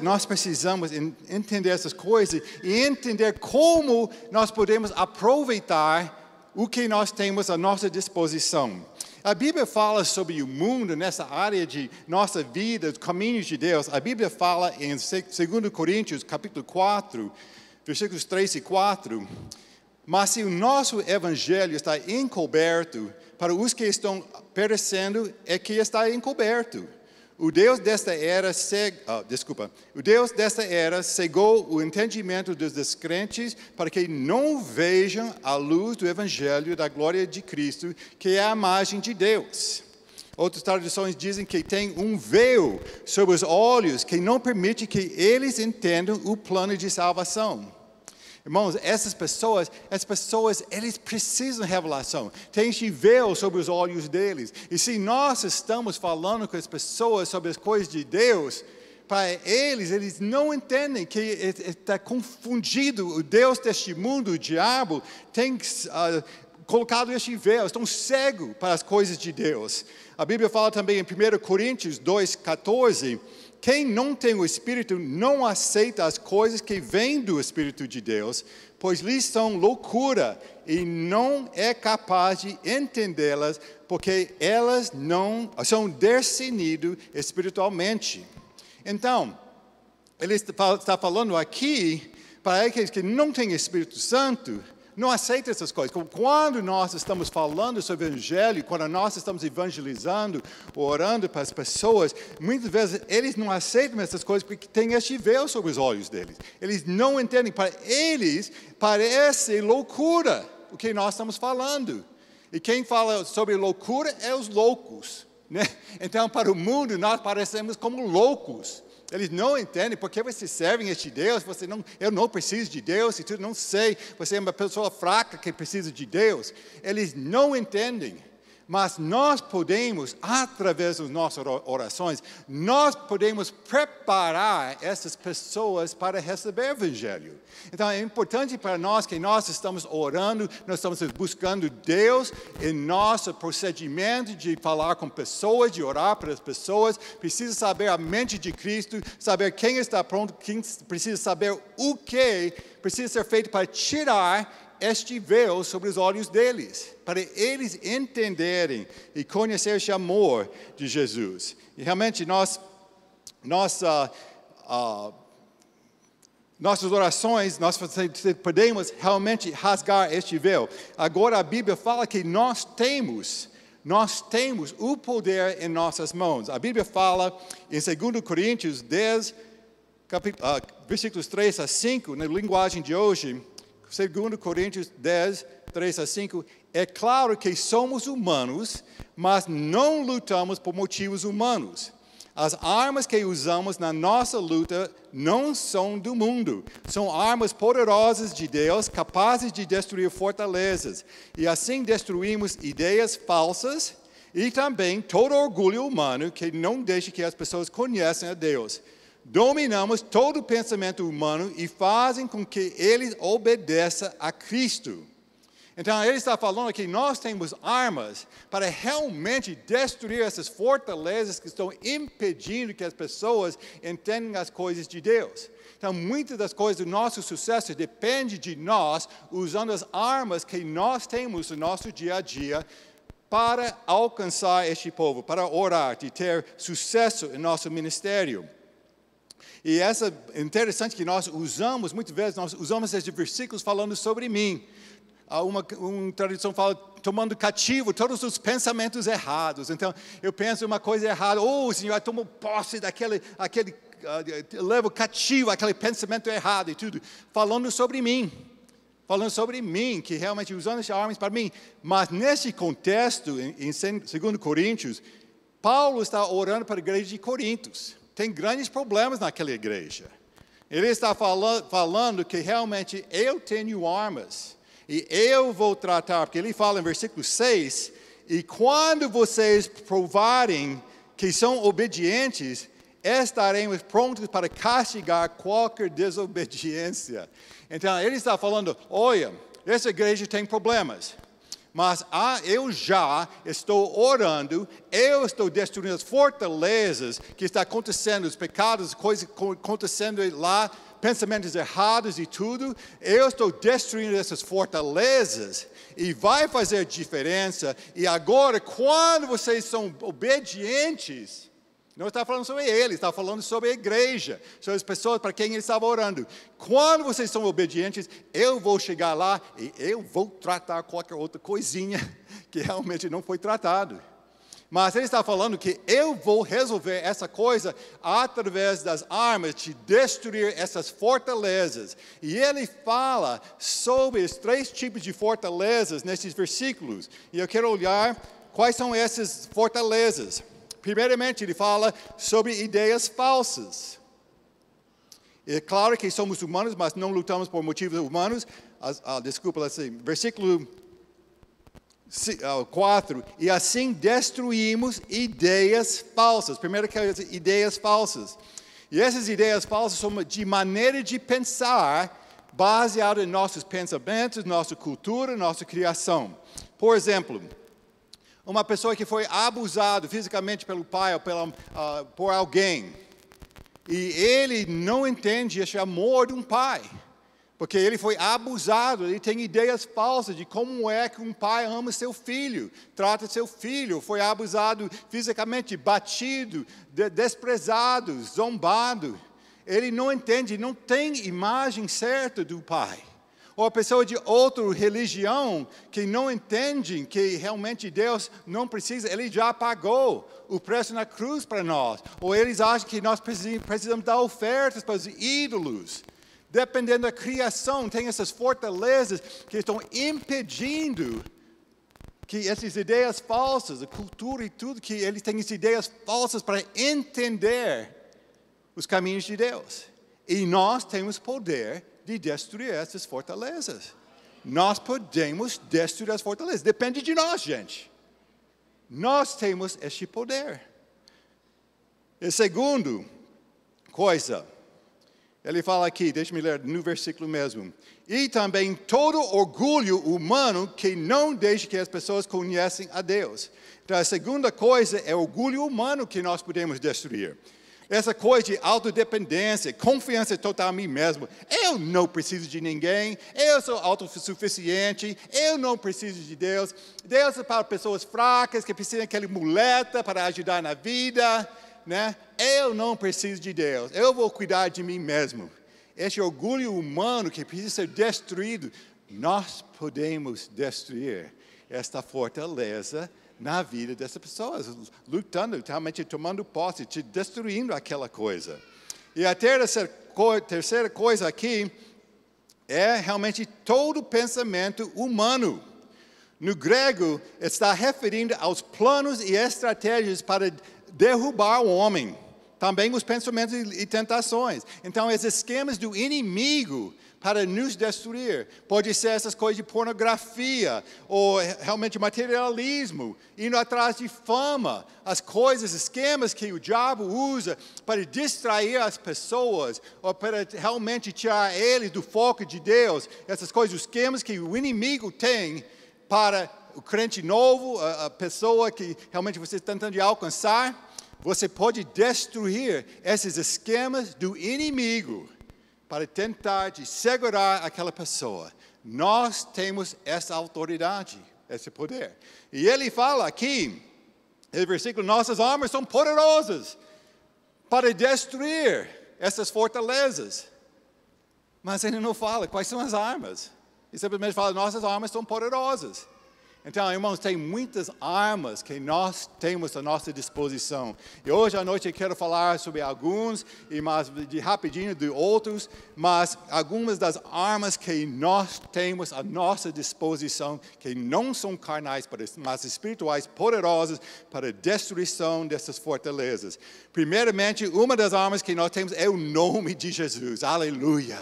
nós precisamos entender essas coisas e entender como nós podemos aproveitar o que nós temos à nossa disposição. A Bíblia fala sobre o mundo nessa área de nossa vida, os caminhos de Deus. A Bíblia fala em 2 Coríntios, capítulo 4, versículos 3 e 4. Mas se o nosso evangelho está encoberto, para os que estão perecendo é que está encoberto. O Deus desta era cegou o entendimento dos descrentes para que não vejam a luz do Evangelho da glória de Cristo, que é a imagem de Deus. Outras traduções dizem que tem um véu sobre os olhos que não permite que eles entendam o plano de salvação. Irmãos, essas pessoas, eles precisam de revelação. Tem este véu sobre os olhos deles. E se nós estamos falando com as pessoas sobre as coisas de Deus, para eles não entendem que está confundido. O Deus deste mundo, o diabo, tem colocado este véu, estão cegos para as coisas de Deus. A Bíblia fala também em 1 Coríntios 2,14, quem não tem o Espírito não aceita as coisas que vêm do Espírito de Deus, pois lhes são loucura e não é capaz de entendê-las, porque elas não são discernidas espiritualmente. Então, ele está falando aqui para aqueles que não têm Espírito Santo, não aceita essas coisas. Quando nós estamos falando sobre o Evangelho, quando nós estamos evangelizando, orando para as pessoas, muitas vezes eles não aceitam essas coisas porque tem este véu sobre os olhos deles. Eles não entendem. Para eles parece loucura o que nós estamos falando. E quem fala sobre loucura é os loucos, né? Então, para o mundo, nós parecemos como loucos. Eles não entendem porque vocês servem a este Deus, eu não preciso de Deus, e tu não sei, você é uma pessoa fraca que precisa de Deus. Eles não entendem, mas nós podemos, através das nossas orações, nós podemos preparar essas pessoas para receber o Evangelho. Então é importante para nós que nós estamos orando, nós estamos buscando Deus em nosso procedimento de falar com pessoas, de orar para as pessoas. Precisa saber a mente de Cristo, saber quem está pronto, quem precisa saber o que precisa ser feito para tirar este véu sobre os olhos deles, para eles entenderem e conhecer este amor de Jesus. E realmente nossas orações, nós podemos realmente rasgar este véu. Agora a Bíblia fala que nós temos o poder em nossas mãos. A Bíblia fala em 2 Coríntios 10, versículos 3 a 5, na linguagem de hoje, 2 Coríntios 10, 3 a 5, é claro que somos humanos, mas não lutamos por motivos humanos. As armas que usamos na nossa luta não são do mundo. São armas poderosas de Deus, capazes de destruir fortalezas. E assim destruímos ideias falsas e também todo orgulho humano que não deixa que as pessoas conheçam a Deus. Dominamos todo o pensamento humano e fazem com que ele obedeça a Cristo. Então, ele está falando que nós temos armas para realmente destruir essas fortalezas que estão impedindo que as pessoas entendam as coisas de Deus. Então, muitas das coisas do nosso sucesso depende de nós usando as armas que nós temos no nosso dia a dia para alcançar este povo, para orar, de ter sucesso em nosso ministério. E é interessante que nós usamos, muitas vezes, nós usamos esses versículos falando sobre mim. Uma tradição fala, tomando cativo todos os pensamentos errados. Então, eu penso uma coisa errada, o Senhor tomou posse levo cativo aquele pensamento errado e tudo. Falando sobre mim, que realmente usando essas armas para mim. Mas nesse contexto, em 2 Coríntios, Paulo está orando para a igreja de Corintos. Tem grandes problemas naquela igreja. Ele está falando que realmente eu tenho armas e eu vou tratar, porque ele fala em versículo 6, e quando vocês provarem que são obedientes, estaremos prontos para castigar qualquer desobediência. Então ele está falando, olha, essa igreja tem problemas, Mas eu já estou orando, eu estou destruindo as fortalezas que estão acontecendo, os pecados, coisas acontecendo lá, pensamentos errados e tudo. Eu estou destruindo essas fortalezas e vai fazer diferença. E agora, quando vocês são obedientes, não está falando sobre ele, está falando sobre a igreja, sobre as pessoas para quem ele estava orando. Quando vocês são obedientes, eu vou chegar lá e eu vou tratar qualquer outra coisinha que realmente não foi tratado. Mas ele está falando que eu vou resolver essa coisa através das armas, de destruir essas fortalezas. E ele fala sobre os 3 tipos de fortalezas nesses versículos. E eu quero olhar quais são essas fortalezas. Primeiramente, ele fala sobre ideias falsas. É claro que somos humanos, mas não lutamos por motivos humanos. Desculpa, assim, versículo 4. E assim destruímos ideias falsas. Primeiro, ideias falsas. E essas ideias falsas são de maneira de pensar, baseada em nossos pensamentos, nossa cultura, nossa criação. Por exemplo, uma pessoa que foi abusada fisicamente pelo pai ou por alguém. E ele não entende esse amor de um pai. Porque ele foi abusado, ele tem ideias falsas de como é que um pai ama seu filho, trata seu filho. Foi abusado fisicamente, batido, desprezado, zombado. Ele não entende, não tem imagem certa do pai. Ou a pessoa de outra religião que não entende que realmente Deus não precisa, Ele já pagou o preço na cruz para nós. Ou eles acham que nós precisamos dar ofertas para os ídolos. Dependendo da criação, tem essas fortalezas que estão impedindo que essas ideias falsas, a cultura e tudo, que eles têm essas ideias falsas para entender os caminhos de Deus. E nós temos poder de destruir essas fortalezas. Nós podemos destruir as fortalezas. Depende de nós, gente. Nós temos este poder. E segundo coisa, ele fala aqui, deixa-me ler no versículo mesmo. E também todo orgulho humano que não deixa que as pessoas conheçam a Deus. Então a segunda coisa é o orgulho humano que nós podemos destruir. Essa coisa de autodependência, confiança total em mim mesmo. Eu não preciso de ninguém, eu sou autossuficiente, eu não preciso de Deus. Deus é para pessoas fracas, que precisam daquele muleta para ajudar na vida, né? Eu não preciso de Deus, eu vou cuidar de mim mesmo. Esse orgulho humano que precisa ser destruído, nós podemos destruir esta fortaleza na vida dessas pessoas, lutando, realmente tomando posse, destruindo aquela coisa. E a terceira coisa aqui é realmente todo pensamento humano. No grego, está referindo aos planos e estratégias para derrubar o homem. Também os pensamentos e tentações. Então, esses esquemas do inimigo para nos destruir. Pode ser essas coisas de pornografia, ou realmente materialismo, indo atrás de fama, as coisas, esquemas que o diabo usa para distrair as pessoas, ou para realmente tirar eles do foco de Deus. Essas coisas, os esquemas que o inimigo tem para o crente novo, a pessoa que realmente você está tentando alcançar. Você pode destruir esses esquemas do inimigo para tentar de segurar aquela pessoa. Nós temos essa autoridade, esse poder. E ele fala aqui, no versículo, nossas armas são poderosas para destruir essas fortalezas. Mas ele não fala quais são as armas. Ele simplesmente fala, nossas armas são poderosas. Então, irmãos, tem muitas armas que nós temos à nossa disposição. E hoje à noite eu quero falar sobre alguns, e mais de rapidinho de outros, mas algumas das armas que nós temos à nossa disposição, que não são carnais, mas espirituais, poderosas para a destruição dessas fortalezas. Primeiramente, uma das armas que nós temos é o nome de Jesus. Aleluia!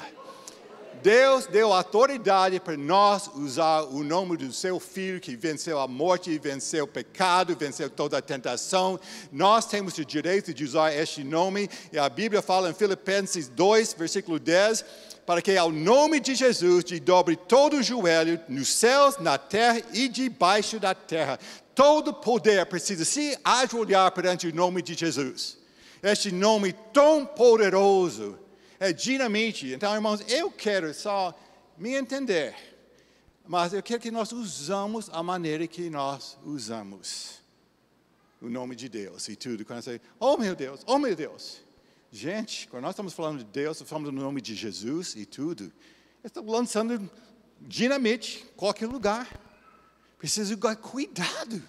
Deus deu autoridade para nós usar o nome do seu Filho, que venceu a morte, venceu o pecado, venceu toda a tentação. Nós temos o direito de usar este nome. E a Bíblia fala em Filipenses 2, versículo 10, para que ao nome de Jesus te dobre todo o joelho, nos céus, na terra e debaixo da terra. Todo poder precisa se ajoelhar perante o nome de Jesus. Este nome tão poderoso é dinamite. Então, irmãos, eu quero só me entender, mas eu quero que nós usamos a maneira que nós usamos o nome de Deus e tudo. Quando você, oh meu Deus. Gente, quando nós estamos falando de Deus, nós falamos do nome de Jesus e tudo. Estamos lançando dinamite em qualquer lugar. Precisa ter cuidado,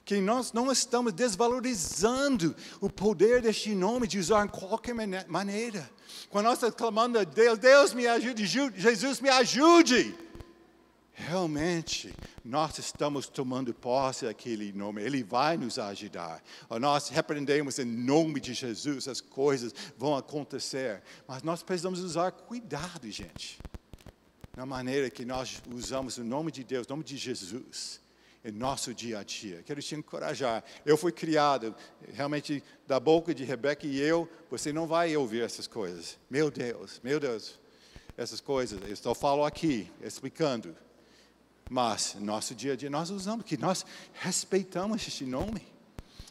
que nós não estamos desvalorizando o poder deste nome de usar em qualquer maneira. Quando nós estamos clamando a Deus, Deus me ajude, Jesus me ajude. Realmente, nós estamos tomando posse daquele nome. Ele vai nos ajudar. Nós repreendemos em nome de Jesus, as coisas vão acontecer. Mas nós precisamos usar cuidado, gente, na maneira que nós usamos o nome de Deus, o nome de Jesus, em nosso dia a dia. Quero te encorajar. Eu fui criado, realmente, da boca de Rebeca e você não vai ouvir essas coisas. Meu Deus, essas coisas. Eu só falo aqui, explicando. Mas, no nosso dia a dia, nós usamos, que nós respeitamos este nome.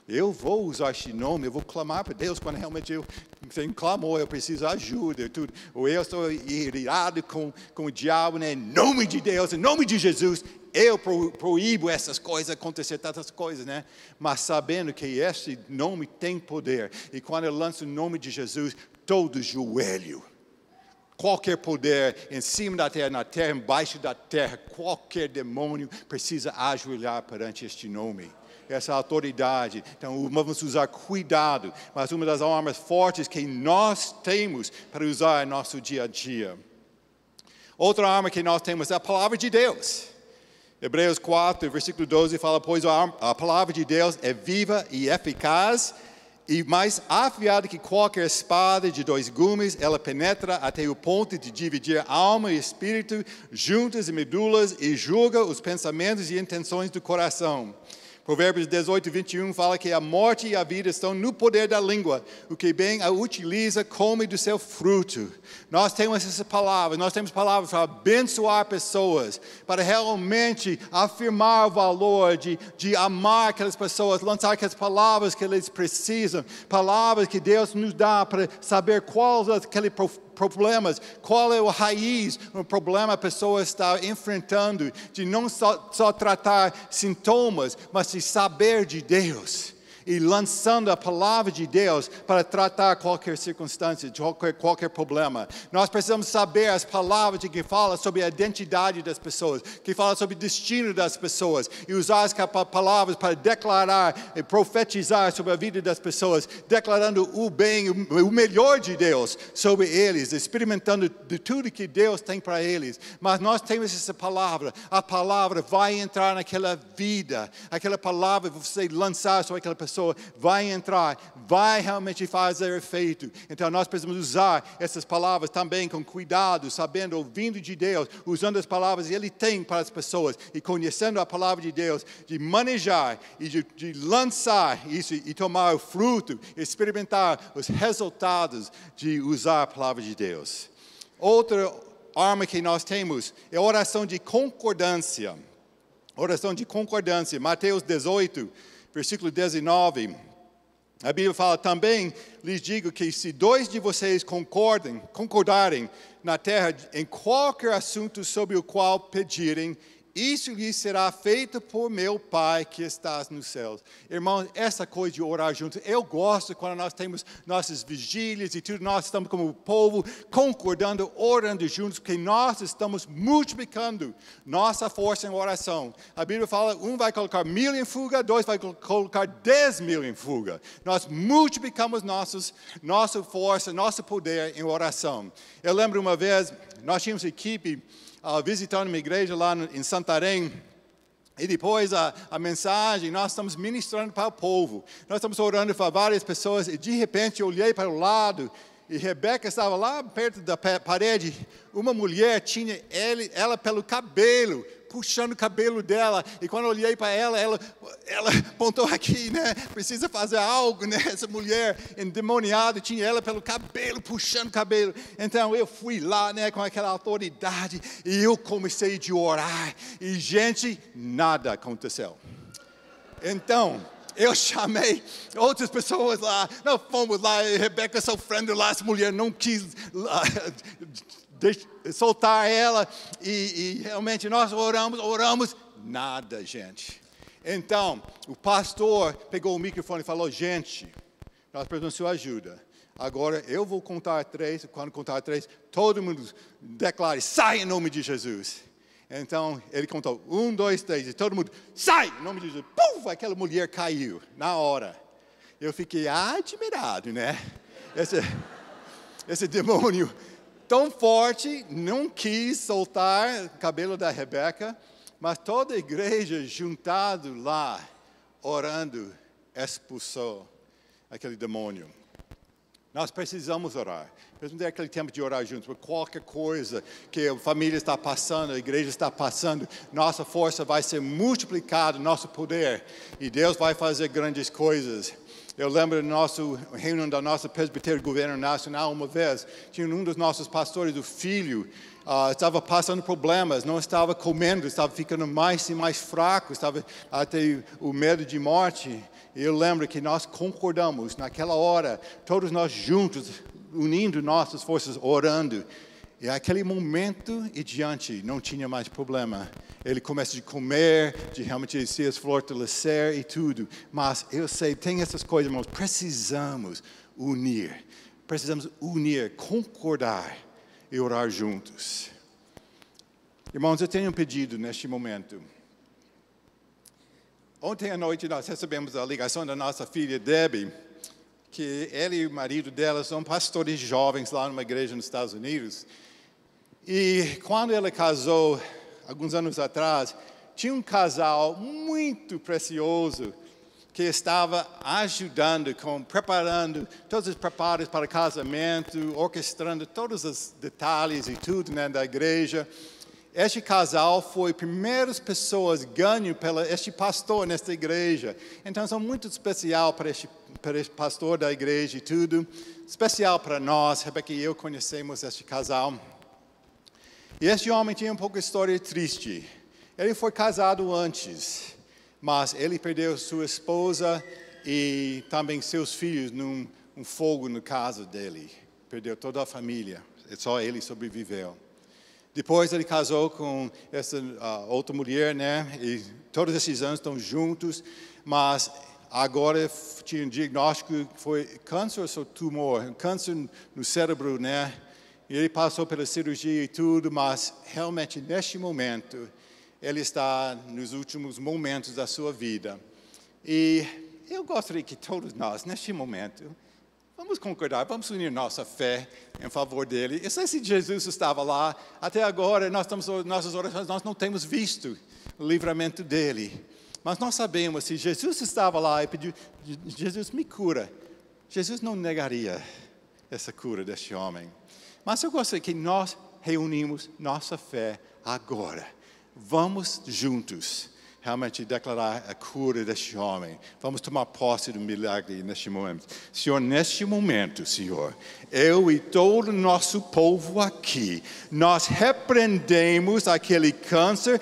Eu vou usar este nome, eu vou clamar para Deus quando realmente eu tenho clamor, eu preciso de ajuda, tudo. Ou eu estou irritado com o diabo, né? Em nome de Deus, em nome de Jesus, eu proíbo essas coisas, acontecer tantas coisas, né? Mas sabendo que este nome tem poder, e quando eu lanço o nome de Jesus, todo joelho, qualquer poder em cima da terra, na terra, embaixo da terra, qualquer demônio precisa ajoelhar perante este nome. Essa autoridade. Então, vamos usar cuidado. Mas uma das armas fortes que nós temos para usar no nosso dia a dia. Outra arma que nós temos é a palavra de Deus. Hebreus 4, versículo 12 fala, pois a palavra de Deus é viva e eficaz, e mais afiada que qualquer espada de 2 gumes, ela penetra até o ponto de dividir alma e espírito, juntas e medulas, e julga os pensamentos e intenções do coração. Provérbios 18, 21 fala que a morte e a vida estão no poder da língua. O que bem a utiliza, come do seu fruto. Nós temos essas palavras, nós temos palavras para abençoar pessoas, para realmente afirmar o valor de amar aquelas pessoas, lançar aquelas palavras que eles precisam, palavras que Deus nos dá para saber quais aqueles problemas, qual é a raiz do problema a pessoa está enfrentando, de não só tratar sintomas, mas de saber de Deus. E lançando a palavra de Deus para tratar qualquer circunstância, qualquer problema. Nós precisamos saber as palavras que falam sobre a identidade das pessoas, que falam sobre o destino das pessoas, e usar as palavras para declarar e profetizar sobre a vida das pessoas, declarando o bem, o melhor de Deus sobre eles, experimentando de tudo que Deus tem para eles. Mas nós temos essa palavra, a palavra vai entrar naquela vida, aquela palavra você lançar sobre aquela pessoa, vai entrar, vai realmente fazer efeito. Então nós precisamos usar essas palavras também com cuidado, sabendo, ouvindo de Deus, usando as palavras que Ele tem para as pessoas e conhecendo a palavra de Deus, de manejar e de lançar isso e tomar o fruto, experimentar os resultados de usar a palavra de Deus. Outra arma que nós temos é a oração de concordância. Oração de concordância, Mateus 18, versículo 19, a Bíblia fala, também lhes digo que se 2 de vocês concordarem na terra em qualquer assunto sobre o qual pedirem, isso lhes será feito por meu Pai que estás nos céus. Irmãos, essa coisa de orar juntos, eu gosto quando nós temos nossas vigílias e tudo, nós estamos como povo concordando, orando juntos, porque nós estamos multiplicando nossa força em oração. A Bíblia fala, um vai colocar 1000 em fuga, 2 vai colocar 10.000 em fuga. Nós multiplicamos nossa força, nosso poder em oração. Eu lembro uma vez, nós tínhamos equipe visitando uma igreja lá em Santarém, e depois a mensagem, nós estamos ministrando para o povo, nós estamos orando para várias pessoas, e de repente eu olhei para o lado, E Rebeca estava lá perto da parede. Uma mulher tinha ela pelo cabelo, puxando o cabelo dela. E quando eu olhei para ela apontou aqui, né? Precisa fazer algo, né? Essa mulher endemoniada tinha ela pelo cabelo, puxando o cabelo. Então eu fui lá, né? Com aquela autoridade. E eu comecei a orar. E, gente, nada aconteceu. Então, eu chamei outras pessoas lá. Nós fomos lá, e Rebeca sofrendo lá. Essa mulher não quis soltar ela. E realmente nós oramos. Nada, gente. Então, o pastor pegou o microfone e falou: gente, nós precisamos de sua ajuda. Agora eu vou contar 3. Quando contar 3, todo mundo declare: sai em nome de Jesus. Então, ele contou 1, 2, 3, e todo mundo, sai! Em nome de Jesus. Puf! Aquela mulher caiu, na hora. Eu fiquei admirado, né? Esse demônio tão forte, não quis soltar o cabelo da Rebeca, mas toda a igreja juntado lá, orando, expulsou aquele demônio. Nós precisamos orar. Precisamos ter aquele tempo de orar juntos. Por qualquer coisa que a família está passando, a igreja está passando, nossa força vai ser multiplicada, nosso poder. E Deus vai fazer grandes coisas. Eu lembro do nosso reunião da nossa presbitério governo nacional uma vez. Tinha um dos nossos pastores, o filho, estava passando problemas, não estava comendo, estava ficando mais e mais fraco, estava até o medo de morte. E eu lembro que nós concordamos naquela hora, todos nós juntos, unindo nossas forças, orando. E aquele momento e diante não tinha mais problema. Ele começa a comer, de realmente se fortalecer e tudo. Mas eu sei, tem essas coisas, irmãos, precisamos unir, concordar e orar juntos. Irmãos, eu tenho um pedido neste momento. Ontem à noite nós recebemos a ligação da nossa filha Debbie, que ela e o marido dela são pastores jovens lá numa igreja nos Estados Unidos. E quando ela casou, alguns anos atrás, tinha um casal muito precioso que estava ajudando, preparando todos os preparos para o casamento, orquestrando todos os detalhes e tudo, né, da igreja. Este casal foi primeiras pessoas ganho pelo este pastor nesta igreja. Então, são muito especial para este pastor da igreja e tudo. Especial para nós, Rebeca e eu conhecemos este casal. E este homem tinha um pouco de história triste. Ele foi casado antes, mas ele perdeu sua esposa e também seus filhos num fogo no caso dele. Perdeu toda a família, só ele sobreviveu. Depois ele casou com essa outra mulher, né? E todos esses anos estão juntos, mas agora tinha um diagnóstico que foi câncer ou tumor, câncer no cérebro, né? E ele passou pela cirurgia e tudo, mas realmente neste momento ele está nos últimos momentos da sua vida. E eu gostaria que todos nós, neste momento, vamos concordar, vamos unir nossa fé em favor dele. Eu sei se Jesus estava lá, até agora nossas orações, nós não temos visto o livramento dele. Mas nós sabemos, se Jesus estava lá e pediu, Jesus me cura, Jesus não negaria essa cura deste homem. Mas eu gostaria que nós reunimos nossa fé agora. Vamos juntos realmente declarar a cura deste homem. Vamos tomar posse do milagre neste momento. Senhor, neste momento, Senhor, eu e todo o nosso povo aqui, nós repreendemos aquele câncer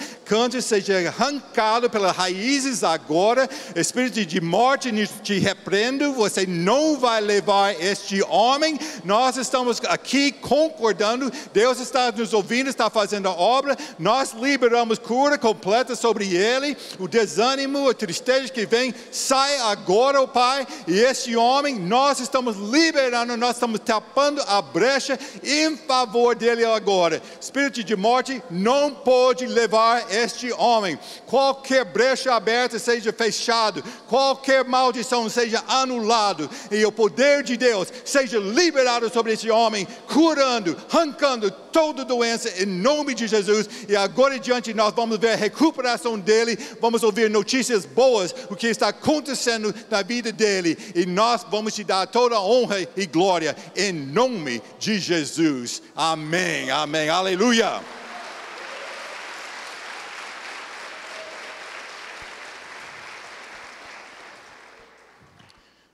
seja arrancado pelas raízes agora. Espírito de morte, te repreendo, você não vai levar este homem. Nós estamos aqui concordando, Deus está nos ouvindo, está fazendo a obra, nós liberamos cura completa sobre ele. O desânimo, a tristeza que vem, sai agora, oh Pai. E esse homem, nós estamos liberando, nós estamos tapando a brecha em favor dele agora. Espírito de morte não pode levar este homem. Qualquer brecha aberta seja fechado, qualquer maldição seja anulado, e o poder de Deus seja liberado sobre esse homem, curando, arrancando toda doença em nome de Jesus. E agora em diante nós vamos ver a recuperação dele dele, vamos ouvir notícias boas, o que está acontecendo na vida dele. E nós vamos te dar toda a honra e glória, em nome de Jesus. Amém, amém, aleluia.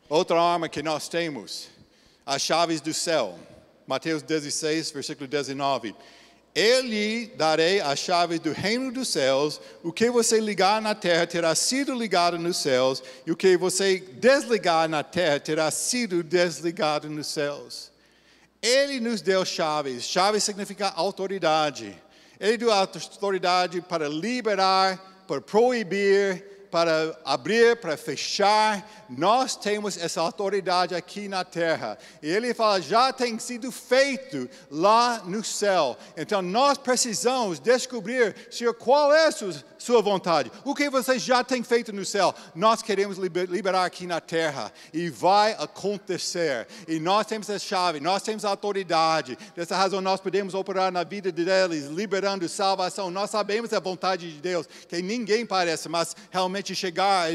Outra arma que nós temos, as chaves do céu. Mateus 16, versículo 19. Eu lhe darei as chaves do reino dos céus. O que você ligar na terra terá sido ligado nos céus. E o que você desligar na terra terá sido desligado nos céus. Ele nos deu chaves. Chaves significa autoridade. Ele deu autoridade para liberar, para proibir, para abrir, para fechar. Nós temos essa autoridade aqui na terra. E ele fala, já tem sido feito lá no céu. Então nós precisamos descobrir, Senhor, qual é a sua vontade. O que você já tem feito no céu, nós queremos liberar aqui na terra. E vai acontecer. E nós temos a chave, nós temos a autoridade. Dessa razão nós podemos operar na vida deles, liberando salvação. Nós sabemos a vontade de Deus, que ninguém parece, mas realmente chegar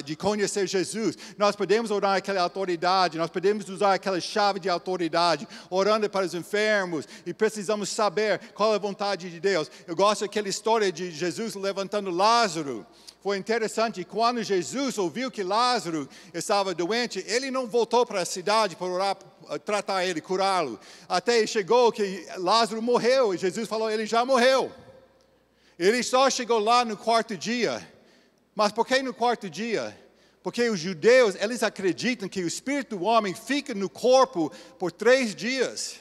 de conhecer Jesus. Nós podemos orar aquela autoridade, nós podemos usar aquela chave de autoridade, orando para os enfermos, e precisamos saber qual é a vontade de Deus. Eu gosto daquela história de Jesus levantando Lázaro. Foi interessante, quando Jesus ouviu que Lázaro estava doente, ele não voltou para a cidade para orar, tratar ele, curá-lo. Até chegou que Lázaro morreu, e Jesus falou, ele já morreu. Ele só chegou lá no quarto dia. Mas por que no quarto dia? Porque os judeus, eles acreditam que o espírito do homem fica no corpo por 3 dias.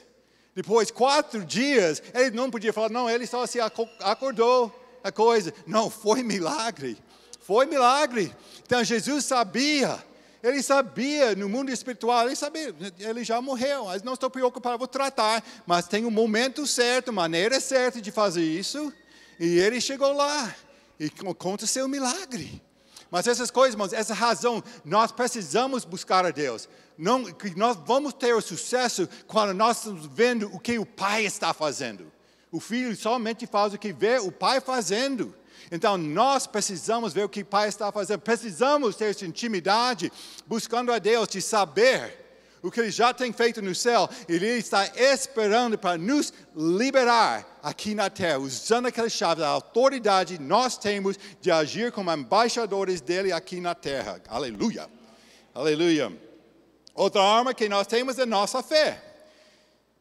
Depois, 4 dias, ele não podia falar, não, ele só se acordou, a coisa. Não, foi milagre. Foi milagre. Então, Jesus sabia. Ele sabia, no mundo espiritual, ele sabia, ele já morreu. Mas não estou preocupado, vou tratar. Mas tem um momento certo, maneira certa de fazer isso. E ele chegou lá. E aconteceu um milagre. Mas essas coisas, irmãos, essa razão, nós precisamos buscar a Deus. Nós vamos ter o sucesso quando nós estamos vendo o que o Pai está fazendo. O Filho somente faz o que vê o Pai fazendo. Então, nós precisamos ver o que o Pai está fazendo. Precisamos ter essa intimidade, buscando a Deus, de saber o que Ele já tem feito no céu. Ele está esperando para nos liberar aqui na terra, usando aquela chave, a autoridade que nós temos de agir como embaixadores dele aqui na terra. Aleluia. Aleluia. Outra arma que nós temos é a nossa fé.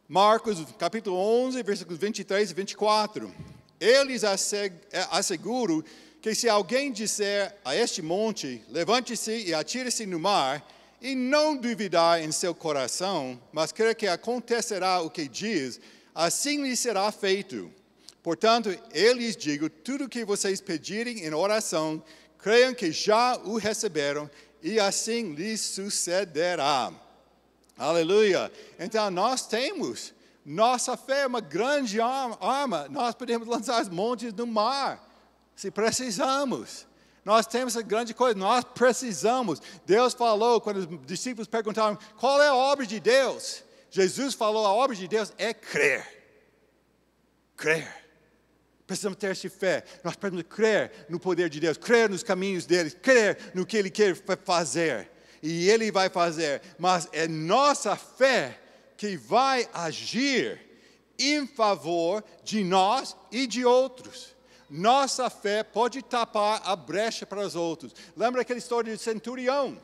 Marcos, capítulo 11, versículos 23 e 24. Eu lhes asseguro que se alguém disser a este monte, levante-se e atire-se no mar, e não duvidar em seu coração, mas crer que acontecerá o que diz, assim lhe será feito. Portanto, eu lhes digo, tudo o que vocês pedirem em oração, creiam que já o receberam, e assim lhes sucederá. Aleluia. Então, nós temos, nossa fé é uma grande arma. Nós podemos lançar os montes no mar, se precisamos. Nós temos essa grande coisa, nós precisamos. Deus falou, quando os discípulos perguntaram, qual é a obra de Deus? Jesus falou, a obra de Deus é crer. Crer. Precisamos ter essa fé. Nós precisamos crer no poder de Deus, crer nos caminhos dele, crer no que Ele quer fazer. E Ele vai fazer. Mas é nossa fé que vai agir em favor de nós e de outros. Nossa fé pode tapar a brecha para os outros. Lembra aquela história do centurião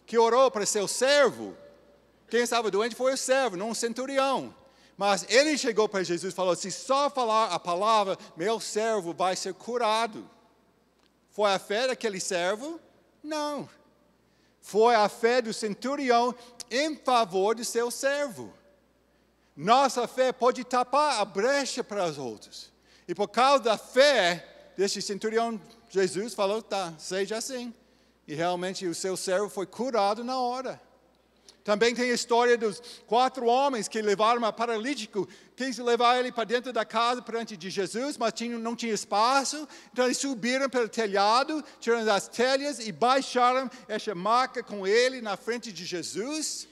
que orou para seu servo? Quem estava doente foi o servo, não o centurião. Mas ele chegou para Jesus e falou, se só falar a palavra, meu servo vai ser curado. Foi a fé daquele servo? Não. Foi a fé do centurião em favor do seu servo. Nossa fé pode tapar a brecha para os outros. E por causa da fé desse centurião, Jesus falou, tá, seja assim. E realmente o seu servo foi curado na hora. Também tem a história dos 4 homens que levaram um paralítico, quis levar ele para dentro da casa perante de Jesus, mas não tinha espaço. Então eles subiram pelo telhado, tiraram as telhas e baixaram essa maca com ele na frente de Jesus.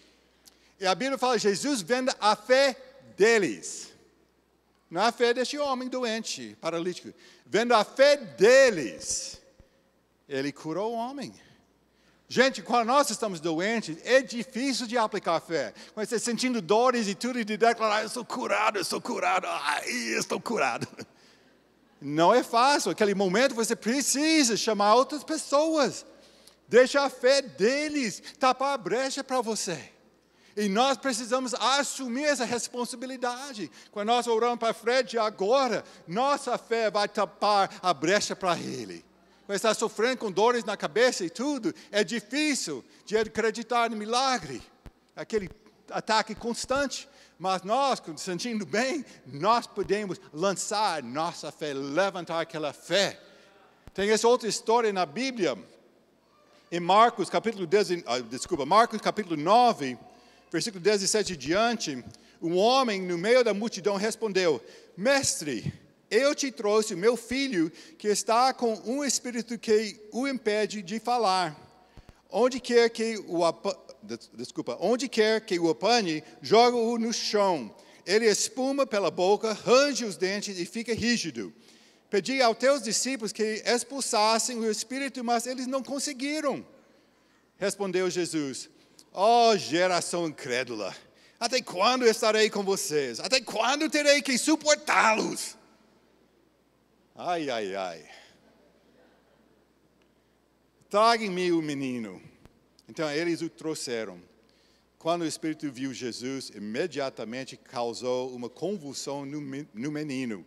E a Bíblia fala, Jesus vendo a fé deles. Não a fé deste homem doente, paralítico. Vendo a fé deles, Ele curou o homem. Gente, quando nós estamos doentes, é difícil de aplicar fé. Quando você está sentindo dores e tudo, e de declarar, eu estou curado, ai, estou curado. Não é fácil. Naquele momento você precisa chamar outras pessoas. Deixa a fé deles tapar a brecha para você. E nós precisamos assumir essa responsabilidade. Quando nós oramos para Fred agora, nossa fé vai tapar a brecha para ele. Quando está sofrendo com dores na cabeça e tudo, é difícil de acreditar no milagre. Aquele ataque constante. Mas nós, sentindo bem, nós podemos lançar nossa fé, levantar aquela fé. Tem essa outra história na Bíblia. Em Marcos capítulo 9, versículo 17 e diante, um homem no meio da multidão respondeu: Mestre, eu te trouxe o meu filho que está com um espírito que o impede de falar. Onde quer que o apanhe, joga-o no chão. Ele espuma pela boca, range os dentes e fica rígido. Pedi aos teus discípulos que expulsassem o espírito, mas eles não conseguiram. Respondeu Jesus: ó geração incrédula, até quando estarei com vocês? Até quando terei que suportá-los? Ai, ai, ai. Traga-me o menino. Então eles o trouxeram. Quando o Espírito viu Jesus, imediatamente causou uma convulsão no menino.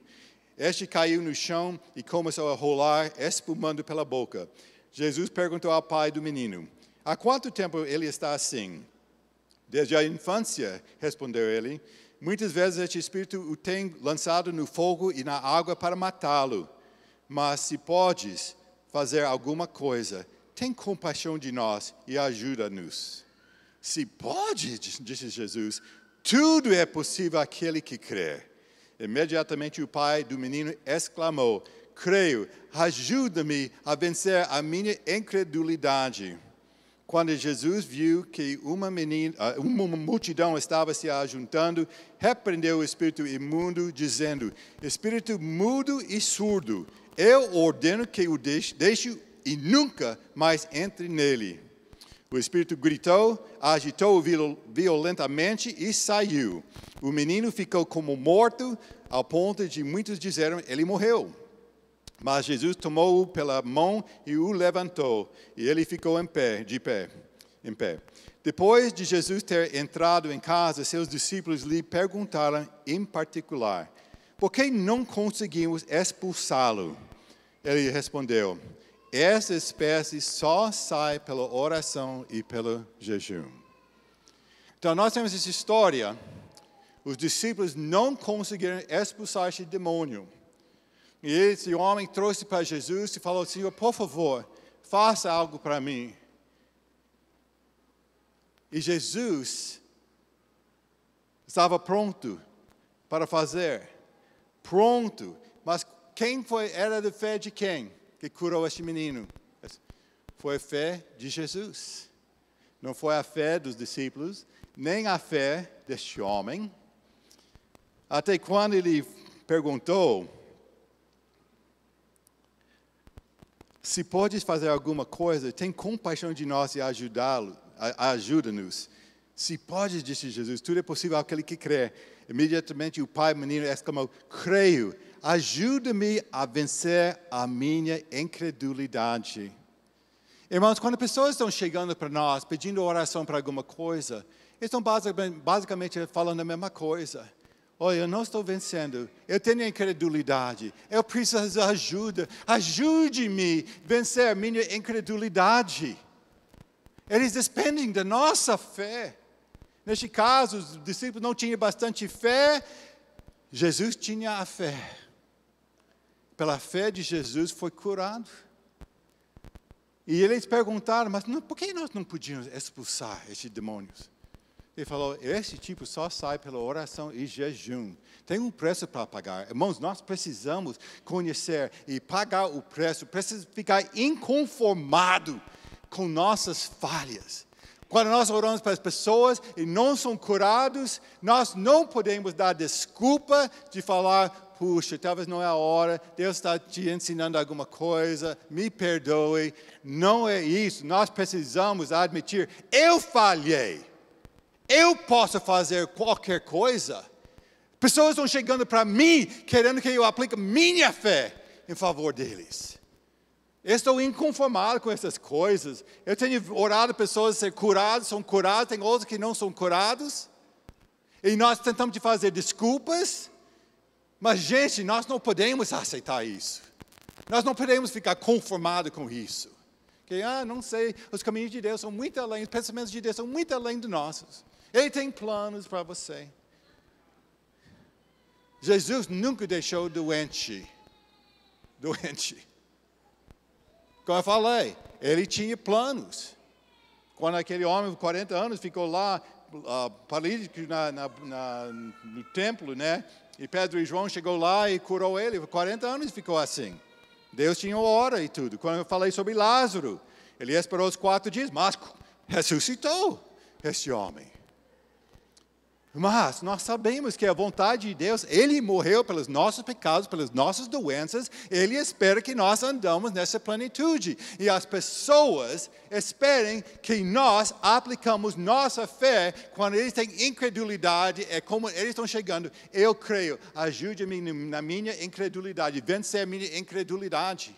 Este caiu no chão e começou a rolar, espumando pela boca. Jesus perguntou ao pai do menino: há quanto tempo ele está assim? Desde a infância, respondeu ele. Muitas vezes este espírito o tem lançado no fogo e na água para matá-lo. Mas se podes fazer alguma coisa, tem compaixão de nós e ajuda-nos. Se pode, disse Jesus, tudo é possível àquele que crê. Imediatamente o pai do menino exclamou: creio, ajuda-me a vencer a minha incredulidade. Quando Jesus viu que uma multidão estava se ajuntando, repreendeu o espírito imundo, dizendo: espírito mudo e surdo, eu ordeno que o deixe e nunca mais entre nele. O espírito gritou, agitou-o violentamente e saiu. O menino ficou como morto, ao ponto de muitos disseram: ele morreu. Mas Jesus tomou-o pela mão e o levantou, e ele ficou de pé. Depois de Jesus ter entrado em casa, seus discípulos lhe perguntaram em particular: por que não conseguimos expulsá-lo? Ele respondeu: essa espécie só sai pela oração e pelo jejum. Então nós temos essa história. Os discípulos não conseguiram expulsar esse demônio. E esse homem trouxe para Jesus e falou: Senhor, por favor, faça algo para mim. E Jesus estava pronto para fazer. Pronto. Mas era da fé de quem que curou este menino? Foi a fé de Jesus. Não foi a fé dos discípulos, nem a fé deste homem. Até quando ele perguntou: se podes fazer alguma coisa, tem compaixão de nós e ajuda-nos. Se podes, disse Jesus, tudo é possível àquele que crê. Imediatamente o pai do menino exclamou: creio, ajuda-me a vencer a minha incredulidade. Irmãos, quando pessoas estão chegando para nós, pedindo oração para alguma coisa, eles estão basicamente falando a mesma coisa. Olha, eu não estou vencendo, eu tenho incredulidade, eu preciso de ajuda, ajude-me a vencer a minha incredulidade. Eles dependem da nossa fé. Neste caso, os discípulos não tinham bastante fé, Jesus tinha a fé. Pela fé de Jesus foi curado. E eles perguntaram: mas por que nós não podíamos expulsar esses demônios? Ele falou: esse tipo só sai pela oração e jejum. Tem um preço para pagar. Irmãos, nós precisamos conhecer e pagar o preço. Precisamos ficar inconformado com nossas falhas. Quando nós oramos para as pessoas e não são curados, nós não podemos dar desculpa de falar: puxa, talvez não é a hora, Deus está te ensinando alguma coisa, me perdoe. Não é isso, nós precisamos admitir, eu falhei. Eu posso fazer qualquer coisa. Pessoas estão chegando para mim, querendo que eu aplique minha fé em favor deles. Eu estou inconformado com essas coisas. Eu tenho orado pessoas ser curadas, são curadas, tem outros que não são curados. E nós tentamos fazer desculpas. Mas, gente, nós não podemos aceitar isso. Nós não podemos ficar conformados com isso. Que, não sei, os caminhos de Deus são muito além, os pensamentos de Deus são muito além dos nossos. Ele tem planos para você. Jesus nunca deixou doente. Como eu falei, ele tinha planos. Quando aquele homem de 40 anos ficou lá, paralítico no templo, né? E Pedro e João chegou lá e curou ele. 40 anos ficou assim. Deus tinha hora e tudo. Quando eu falei sobre Lázaro, ele esperou os 4 dias, mas ressuscitou esse homem. Mas nós sabemos que a vontade de Deus, Ele morreu pelos nossos pecados, pelas nossas doenças, Ele espera que nós andamos nessa plenitude. E as pessoas esperem que nós aplicamos nossa fé quando eles têm incredulidade, é como eles estão chegando, eu creio, ajude-me na minha incredulidade, vencer a minha incredulidade.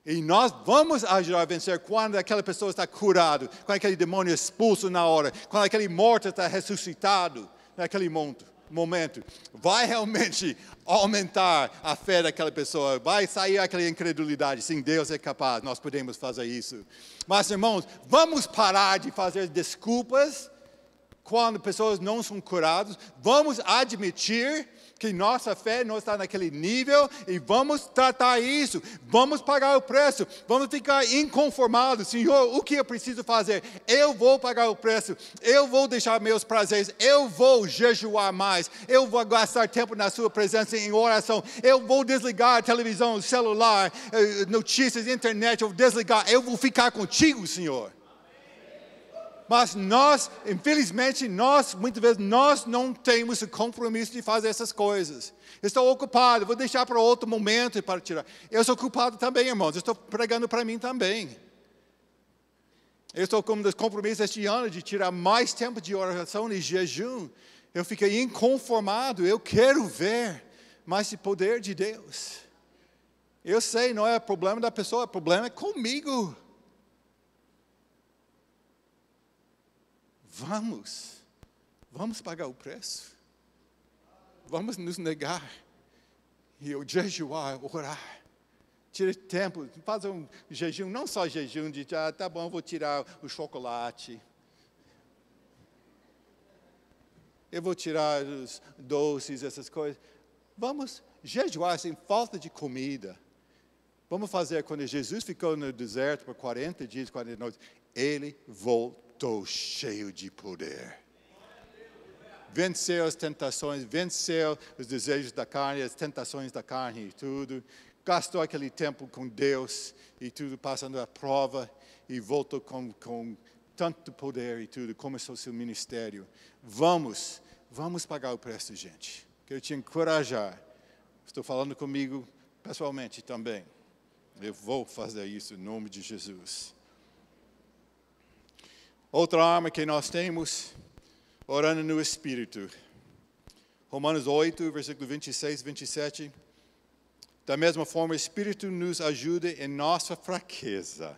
E nós vamos ajudar a vencer quando aquela pessoa está curada, quando aquele demônio é expulso na hora, quando aquele morto está ressuscitado naquele momento. Vai realmente aumentar a fé daquela pessoa, vai sair aquela incredulidade. Sim, Deus é capaz, nós podemos fazer isso. Mas, irmãos, vamos parar de fazer desculpas quando pessoas não são curadas. Vamos admitir que nossa fé não está naquele nível e vamos tratar isso, vamos pagar o preço, vamos ficar inconformados. Senhor, o que eu preciso fazer? Eu vou pagar o preço, eu vou deixar meus prazeres, eu vou jejuar mais, eu vou gastar tempo na sua presença em oração, eu vou desligar a televisão, o celular, notícias, internet, eu vou desligar, eu vou ficar contigo, Senhor. Mas nós, infelizmente, muitas vezes, nós não temos o compromisso de fazer essas coisas. Estou ocupado, vou deixar para outro momento para tirar. Eu sou ocupado também, irmãos, eu estou pregando para mim também. Eu estou com um compromisso este ano de tirar mais tempo de oração e jejum. Eu fiquei inconformado, eu quero ver mais o poder de Deus. Eu sei, não é problema da pessoa, o problema é comigo. Vamos pagar o preço. Vamos nos negar. E eu jejuar, orar. Tire tempo, faz um jejum, não só jejum de, tá bom, vou tirar o chocolate. Eu vou tirar os doces, essas coisas. Vamos jejuar sem falta de comida. Vamos fazer quando Jesus ficou no deserto por 40 dias, 40 noites. Ele voltou. Estou cheio de poder. Venceu as tentações, venceu os desejos da carne, as tentações da carne e tudo. Gastou aquele tempo com Deus e tudo, passando a prova. E voltou com tanto poder e tudo. Começou seu ministério. Vamos pagar o preço, gente. Quero te encorajar. Estou falando comigo pessoalmente também. Eu vou fazer isso em nome de Jesus. Outra arma que nós temos, orando no Espírito. Romanos 8, versículo 26 e 27. Da mesma forma, o Espírito nos ajuda em nossa fraqueza,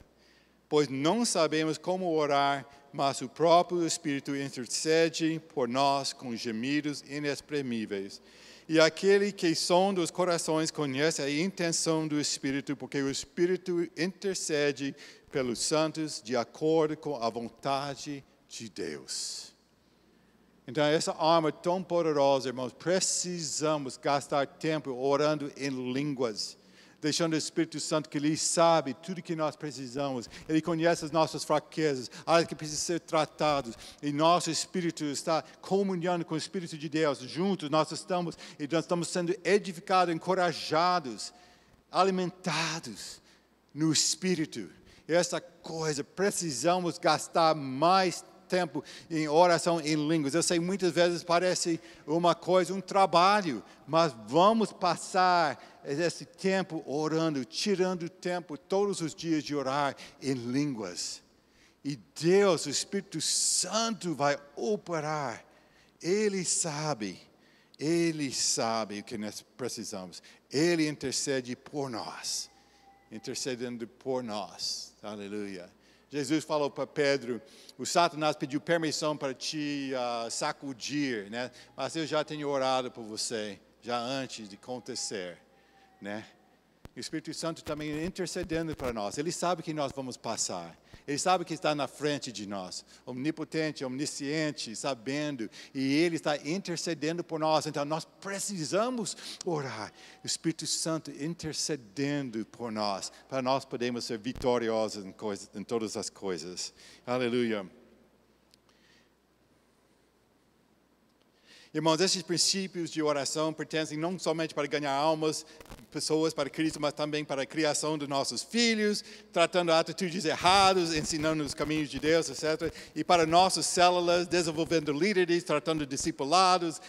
pois não sabemos como orar, mas o próprio Espírito intercede por nós com gemidos inexprimíveis. E aquele que sonda os corações conhece a intenção do Espírito, porque o Espírito intercede pelos santos de acordo com a vontade de Deus. Então, essa arma tão poderosa, irmãos, precisamos gastar tempo orando em línguas, deixando o Espírito Santo que Ele sabe tudo que nós precisamos. Ele conhece as nossas fraquezas, áreas que precisam ser tratadas. E nosso Espírito está comunhando com o Espírito de Deus. Juntos nós estamos sendo edificados, encorajados, alimentados no Espírito. Essa coisa, precisamos gastar mais tempo em oração em línguas. Eu sei, muitas vezes parece uma coisa, um trabalho, mas vamos passar esse tempo orando, tirando tempo todos os dias de orar em línguas. E Deus, o Espírito Santo vai operar. Ele sabe o que nós precisamos. Ele intercede por nós. Intercedendo por nós. Aleluia. Jesus falou para Pedro, o Satanás pediu permissão para te sacudir, né? Mas eu já tenho orado por você, já antes de acontecer, né? O Espírito Santo também intercedendo para nós. Ele sabe que nós vamos passar. Ele sabe que está na frente de nós. Onipotente, omnisciente, sabendo. E Ele está intercedendo por nós. Então, nós precisamos orar. O Espírito Santo intercedendo por nós. Para nós podermos ser vitoriosos em todas as coisas. Aleluia. Irmãos, esses princípios de oração pertencem não somente para ganhar almas, pessoas para Cristo, mas também para a criação dos nossos filhos, tratando atitudes erradas, ensinando os caminhos de Deus, etc. E para nossas células, desenvolvendo líderes, tratando discipulados,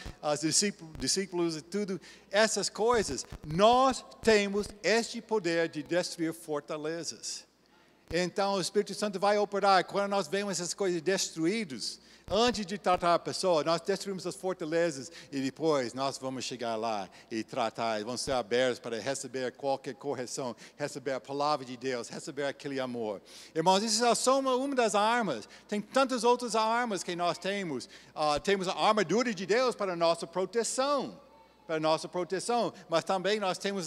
discípulos e tudo. Essas coisas, nós temos este poder de destruir fortalezas. Então, o Espírito Santo vai operar. Quando nós vemos essas coisas destruídas, antes de tratar a pessoa, nós destruímos as fortalezas e depois nós vamos chegar lá e tratar, vamos ser abertos para receber qualquer correção, receber a palavra de Deus, receber aquele amor. Irmãos, isso é só uma das armas. Tem tantas outras armas que nós temos. Temos a armadura de Deus para a nossa proteção. Mas também nós temos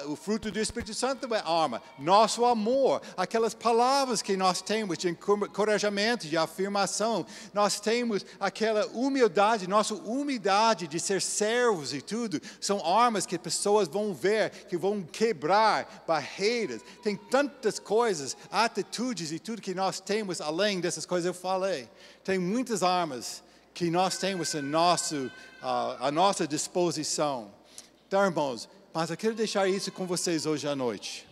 o fruto do Espírito Santo, é arma, nosso amor, aquelas palavras que nós temos de encorajamento, de afirmação, nós temos aquela humildade, nossa humildade de ser servos e tudo, são armas que pessoas vão ver, que vão quebrar barreiras, tem tantas coisas, atitudes e tudo que nós temos além dessas coisas eu falei, tem muitas armas que nós temos à nossa disposição. Então, irmãos, mas eu quero deixar isso com vocês hoje à noite.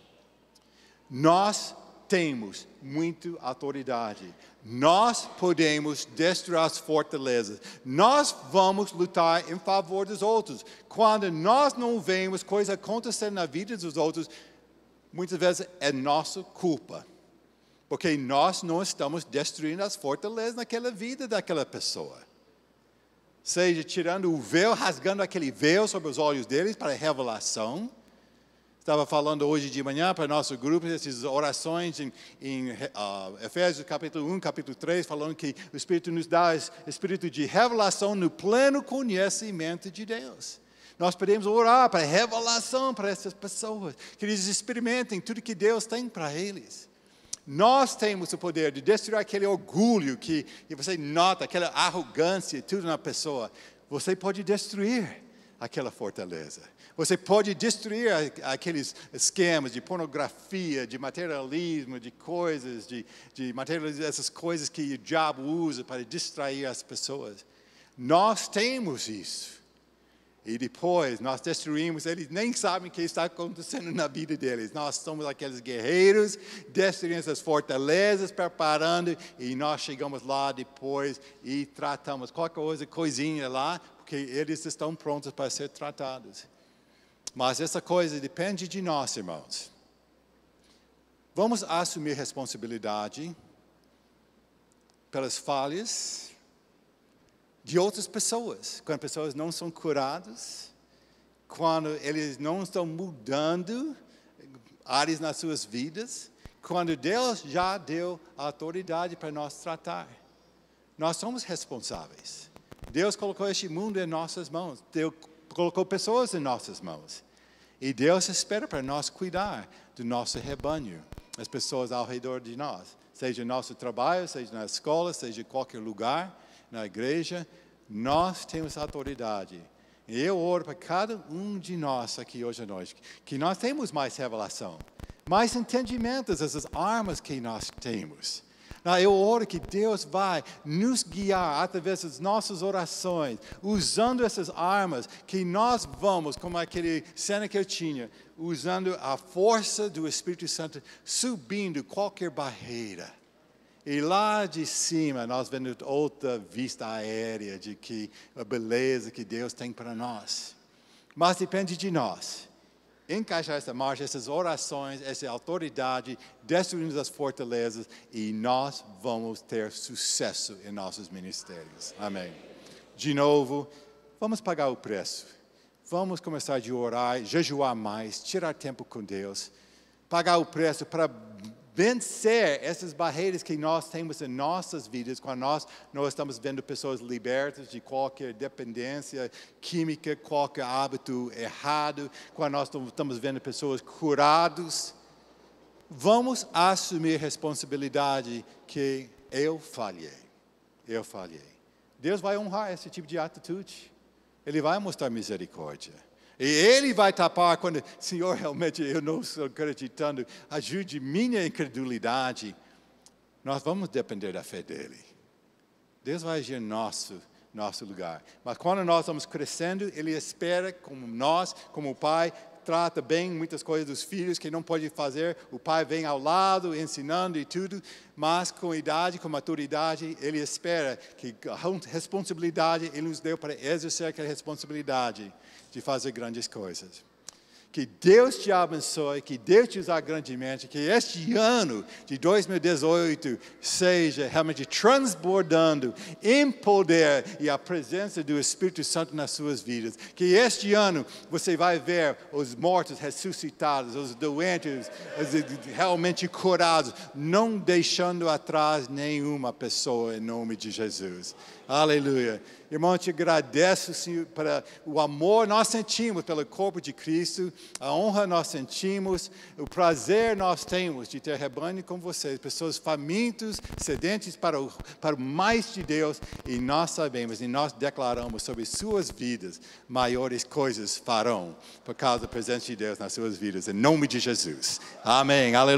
Nós temos muita autoridade. Nós podemos destruir as fortalezas. Nós vamos lutar em favor dos outros. Quando nós não vemos coisa acontecer na vida dos outros, muitas vezes é nossa culpa. Porque nós não estamos destruindo as fortalezas naquela vida daquela pessoa. Seja tirando o véu, rasgando aquele véu sobre os olhos deles para a revelação. Estava falando hoje de manhã para nosso grupo, essas orações em Efésios capítulo 1, capítulo 3, falando que o Espírito nos dá espírito de revelação no pleno conhecimento de Deus. Nós podemos orar para revelação para essas pessoas, que eles experimentem tudo que Deus tem para eles. Nós temos o poder de destruir aquele orgulho que você nota, aquela arrogância, tudo na pessoa. Você pode destruir aquela fortaleza. Você pode destruir aqueles esquemas de pornografia, de materialismo, de coisas, de materialismo, essas coisas que o diabo usa para distrair as pessoas. Nós temos isso. E depois nós destruímos, eles nem sabem o que está acontecendo na vida deles. Nós somos aqueles guerreiros, destruindo essas fortalezas, preparando, e nós chegamos lá depois e tratamos qualquer coisinha lá, porque eles estão prontos para ser tratados. Mas essa coisa depende de nós, irmãos. Vamos assumir responsabilidade pelas falhas de outras pessoas, quando pessoas não são curadas, quando eles não estão mudando áreas nas suas vidas, quando Deus já deu a autoridade para nós tratar. Nós somos responsáveis. Deus colocou este mundo em nossas mãos, Deus colocou pessoas em nossas mãos. E Deus espera para nós cuidar do nosso rebanho, as pessoas ao redor de nós, seja no nosso trabalho, seja na escola, seja em qualquer lugar, na igreja, nós temos autoridade. E eu oro para cada um de nós aqui hoje à noite, que nós temos mais revelação, mais entendimentos dessas armas que nós temos. Eu oro que Deus vai nos guiar através das nossas orações, usando essas armas, que nós vamos, como aquele cena que eu tinha, usando a força do Espírito Santo, subindo qualquer barreira. E lá de cima, nós vemos outra vista aérea de que a beleza que Deus tem para nós. Mas depende de nós. Encaixar essa marcha, essas orações, essa autoridade, destruindo as fortalezas, e nós vamos ter sucesso em nossos ministérios. Amém. De novo, vamos pagar o preço. Vamos começar a orar, jejuar mais, tirar tempo com Deus, pagar o preço para vencer essas barreiras que nós temos em nossas vidas, quando nós estamos vendo pessoas libertas de qualquer dependência química, qualquer hábito errado, quando nós estamos vendo pessoas curadas. Vamos assumir responsabilidade que eu falhei. Deus vai honrar esse tipo de atitude. Ele vai mostrar misericórdia. E Ele vai tapar quando, Senhor, realmente eu não estou acreditando, ajude minha incredulidade. Nós vamos depender da fé dEle. Deus vai agir em nosso lugar. Mas quando nós estamos crescendo, Ele espera, como nós, como o Pai, trata bem muitas coisas dos filhos que não pode fazer. O Pai vem ao lado, ensinando e tudo. Mas com idade, com maturidade, Ele espera que a responsabilidade Ele nos deu para exercer aquela responsabilidade de fazer grandes coisas. Que Deus te abençoe, que Deus te use grandemente, que este ano de 2018 seja realmente transbordando em poder e a presença do Espírito Santo nas suas vidas. Que este ano você vai ver os mortos ressuscitados, os doentes realmente curados, não deixando atrás nenhuma pessoa em nome de Jesus. Aleluia. Irmão, eu te agradeço, Senhor, para o amor nós sentimos pelo corpo de Cristo, a honra nós sentimos, o prazer nós temos de ter rebanho com vocês, pessoas famintos, sedentes para o mais de Deus, e nós sabemos e nós declaramos sobre suas vidas, maiores coisas farão, por causa da presença de Deus nas suas vidas, em nome de Jesus. Amém. Aleluia.